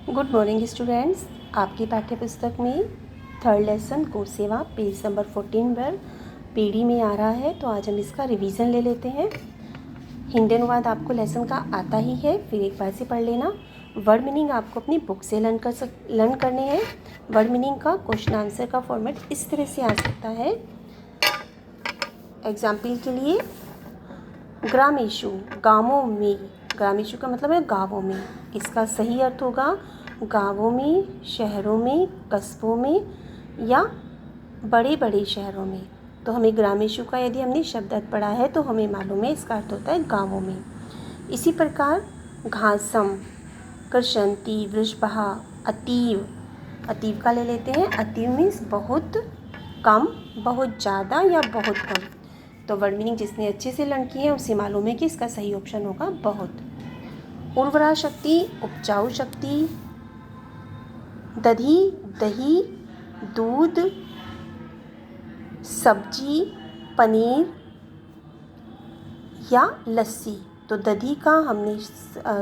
Good morning students. आपकी पाठ्य पुस्तक में थर्ड लेसन गो सेवा पेज नंबर 14 पर पीडी में आ रहा है, तो आज हम इसका रिवीजन ले लेते हैं। हिंदी अनुवाद आपको लेसन का आता ही है, फिर एक बार से पढ़ लेना। वर्ड मीनिंग आपको अपनी बुक से लर्न करने हैं। वर्ड मीनिंग का क्वेश्चन आंसर का फॉर्मेट इस तरह से आ सकता है। एग्जाम्पल के लिए ग्रामेशु, गाँवों में। ग्रामेशु का मतलब है गाँवों में। इसका सही अर्थ होगा गाँवों में, शहरों में, कस्बों में या बड़े बड़े शहरों में। तो हमें ग्रामेशु का यदि हमने शब्द अर्थ पढ़ा है तो हमें मालूम है इसका अर्थ होता है गाँवों में। इसी प्रकार घासम, कृशंती, वृषभा, अतीव। अतीव का ले लेते हैं। अतीव मीन्स बहुत कम, बहुत ज़्यादा या बहुत कम। तो वर्ड मीनिंग जिसने अच्छे से लर्न की है उसे मालूम है कि इसका सही ऑप्शन होगा बहुत। उर्वरा शक्ति, उपजाऊ शक्ति। दधी, दही, दूध, सब्जी, पनीर या लस्सी। तो दधी का हमने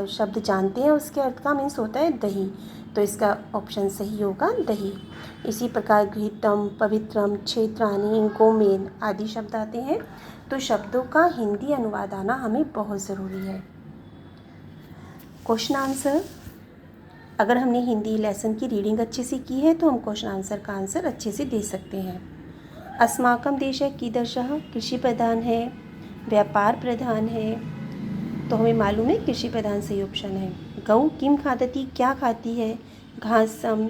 शब्द जानते हैं, उसके अर्थ का मीन्स होता है दही, तो इसका ऑप्शन सही होगा दही। इसी प्रकार घृतम, पवित्रम, क्षेत्राणी, गोमेन आदि शब्द आते हैं। तो शब्दों का हिंदी अनुवाद आना हमें बहुत ज़रूरी है। क्वेश्चन आंसर, अगर हमने हिंदी लेसन की रीडिंग अच्छे से की है तो हम क्वेश्चन आंसर का आंसर अच्छे से दे सकते हैं। अस्माकं देशः कीदृशः, कृषि प्रधान है, व्यापार प्रधान है। तो हमें मालूम है कृषि प्रधान सही ऑप्शन है। गौ किम खादती, क्या खाती है, घासम,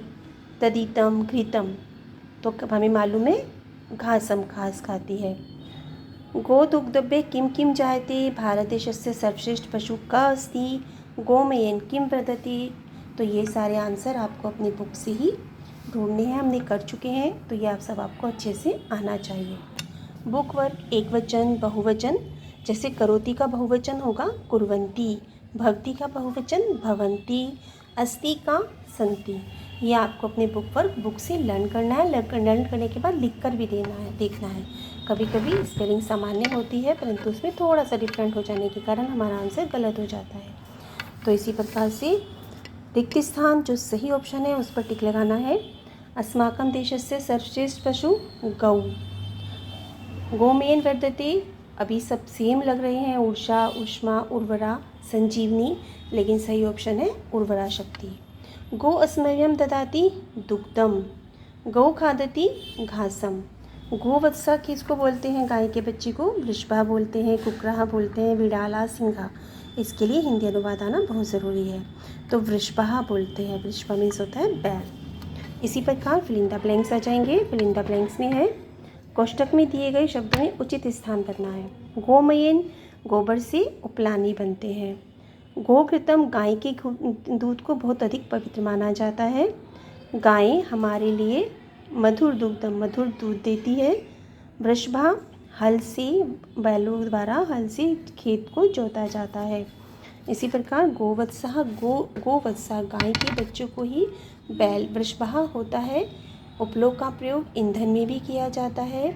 तदितम, घृतम। तो हमें मालूम है घासम, घास खाती है। गो दुग्धे किम किम जायते, भारत देशस्य सर्वश्रेष्ठ पशु का अस्ति, गोमयेन किम प्रदति। तो ये सारे आंसर आपको अपनी बुक से ही ढूंढने हैं, हमने कर चुके हैं, तो ये आप सब आपको अच्छे से आना चाहिए। बुक वर्क, एक वचन, बहुवचन। जैसे करोति का बहुवचन होगा कुर्वन्ति, भवती का बहुवचन भवन्ति, अस्ति का सन्ति। ये आपको अपने बुक से लर्न करना है। लर्न करने के बाद लिख कर भी देना है, देखना है। कभी कभी स्पेलिंग सामान्य होती है, परंतु उसमें थोड़ा सा डिफरेंट हो जाने के कारण हमारा आंसर गलत हो जाता है। तो इसी प्रकार से रिक्त स्थान जो सही ऑप्शन है उस पर टिक लगाना है। अस्माकं देशस्य सर्वश्रेष्ठ पशु गौ। गोमेन वर्धते, अभी सब सेम लग रहे हैं, ऊषा, उष्मा, उर्वरा, संजीवनी, लेकिन सही ऑप्शन है उर्वरा शक्ति। गो अस्मभ्यम ददाति दुग्धम, गौ खादति घासम। गोवत्सा किसको बोलते हैं, गाय के बच्चे को वृषभा बोलते हैं, कुकराहा बोलते हैं, विडाला, सिंघा। इसके लिए हिंदी अनुवाद आना बहुत ज़रूरी है। तो वृषभा बोलते हैं, वृषभा मीन्स होता है बैल। इसी प्रकार फिल इन द ब्लैंक्स आ जाएंगे। फिल इन द ब्लैंक्स में है कोष्टक में दिए गए शब्दों में उचित स्थान करना है। गोमयन, गोबर से उपलानी बनते हैं। गोघृतम, गाय के दूध को बहुत अधिक पवित्र माना जाता है। गायें हमारे लिए मधुर दुग्धम, मधुर दूध देती है। वृषभा, हल से, बैलों द्वारा हल से खेत को जोता जाता है। इसी प्रकार गोवत्सा, गोवत्सा गाय के बच्चों को ही बैल वृषभा होता है। उपलोक का प्रयोग ईंधन में भी किया जाता है।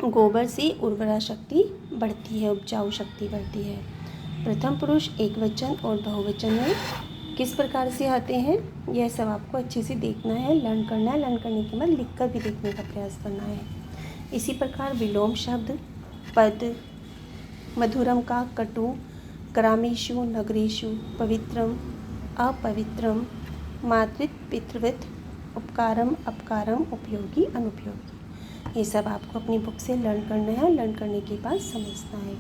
गोबर से उर्वरा शक्ति बढ़ती है, उपजाऊ शक्ति बढ़ती है। प्रथम पुरुष एक वचन और बहुवचन में किस प्रकार से आते हैं, यह सब आपको अच्छे से देखना है, लर्न करना है। लर्न करने के बाद लिख कर भी देखने का प्रयास करना है। इसी प्रकार विलोम शब्द, पद, मधुरम का कटु, ग्रामेषु, नगरेषु, पवित्रम, अपवित्रम, मातृत, पितृवत, उपकारम, अपकारम, उपयोगी, अनुपयोगी। ये सब आपको अपनी बुक से लर्न करना है। लर्न करने के बाद समझना है।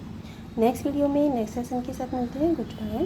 नेक्स्ट वीडियो में नेक्स्ट सेशन के साथ मिलते हैं। Good bye.